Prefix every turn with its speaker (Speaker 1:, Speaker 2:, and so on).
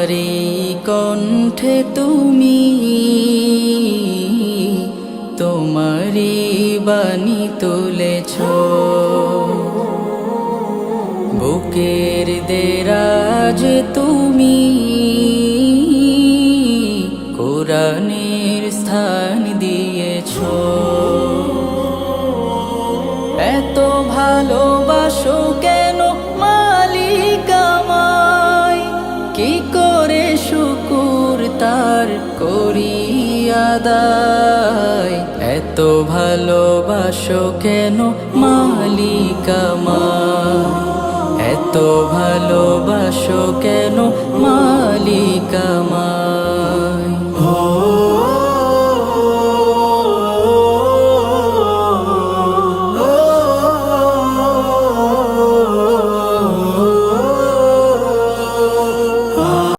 Speaker 1: আমারি কণ্ঠে তুমি তোমারি বাণী তুলেছ, বুকের দেরাজ তুমি কোরআনের স্থান দিয়েছ। এত ভালোবাসো কেন মালিক আমায়, কি করে শুকুর তার করি আদায়। এত ভালোবাসো কেন মালিক আমায়, এত ভালোবাসো কেন মালিক আমায়।